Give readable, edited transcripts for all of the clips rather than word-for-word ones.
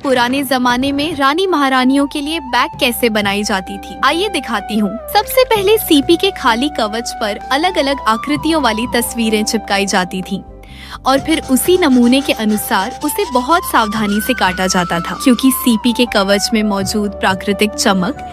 पुराने जमाने में रानी महारानियों के लिए बैग कैसे बनाई जाती थी, आइए दिखाती हूँ। सबसे पहले सीपी के खाली कवच पर अलग अलग आकृतियों वाली तस्वीरें चिपकाई जाती थीं। और फिर उसी नमूने के अनुसार उसे बहुत सावधानी से काटा जाता था, क्योंकि सीपी के कवच में मौजूद प्राकृतिक चमक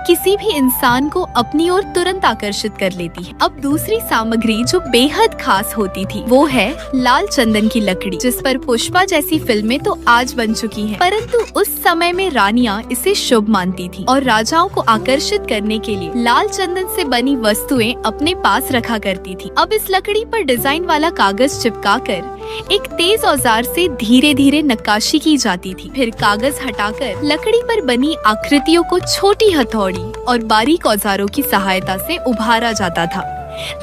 किसी भी इंसान को अपनी ओर तुरंत आकर्षित कर लेती है। अब दूसरी सामग्री जो बेहद खास होती थी वो है लाल चंदन की लकड़ी, जिस पर पुष्पा जैसी फिल्में तो आज बन चुकी हैं, परंतु उस समय में रानियां इसे शुभ मानती थी और राजाओं को आकर्षित करने के लिए लाल चंदन से बनी वस्तुएं अपने पास रखा करती थी। अब इस लकड़ी पर डिजाइन वाला कागज चिपकाकर एक तेज औजार से धीरे धीरे नक्काशी की जाती थी। फिर कागज हटाकर लकड़ी पर बनी आकृतियों को छोटी हथौड़ी और बारीक औजारों की सहायता से उभारा जाता था,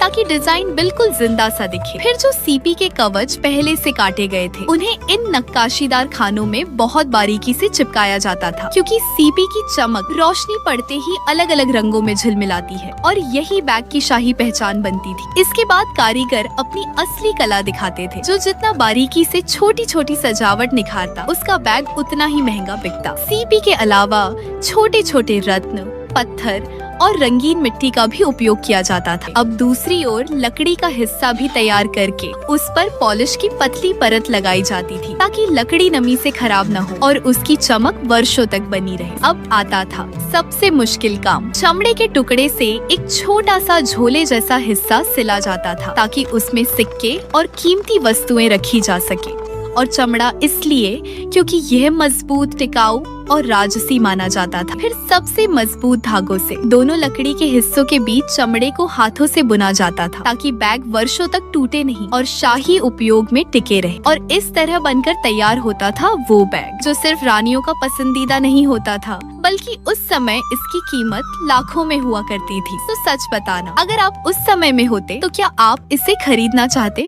ताकि डिजाइन बिल्कुल जिंदा सा दिखे। फिर जो सीपी के कवच पहले से काटे गए थे उन्हें इन नक्काशीदार खानों में बहुत बारीकी से चिपकाया जाता था, क्योंकि सीपी की चमक रोशनी पड़ते ही अलग अलग रंगों में झिलमिलाती है और यही बैग की शाही पहचान बनती थी। इसके बाद कारीगर अपनी असली कला दिखाते थे, जो जितना बारीकी से छोटी छोटी सजावट निखारता उसका बैग उतना ही महंगा बिकता। सीपी के अलावा छोटे छोटे रत्न, पत्थर और रंगीन मिट्टी का भी उपयोग किया जाता था। अब दूसरी ओर लकड़ी का हिस्सा भी तैयार करके उस पर पॉलिश की पतली परत लगाई जाती थी, ताकि लकड़ी नमी से खराब न हो और उसकी चमक वर्षों तक बनी रहे। अब आता था सबसे मुश्किल काम। चमड़े के टुकड़े से एक छोटा सा झोले जैसा हिस्सा सिला जाता था, ताकि उसमें सिक्के और कीमती वस्तुएं रखी जा सके। और चमड़ा इसलिए क्योंकि यह मजबूत, टिकाऊ और राजसी माना जाता था। फिर सबसे मजबूत धागों से दोनों लकड़ी के हिस्सों के बीच चमड़े को हाथों से बुना जाता था, ताकि बैग वर्षों तक टूटे नहीं और शाही उपयोग में टिके रहे। और इस तरह बनकर तैयार होता था वो बैग, जो सिर्फ रानियों का पसंदीदा नहीं होता था, बल्कि उस समय इसकी कीमत लाखों में हुआ करती थी। तो सच बताना, अगर आप उस समय में होते तो क्या आप इसे खरीदना चाहते?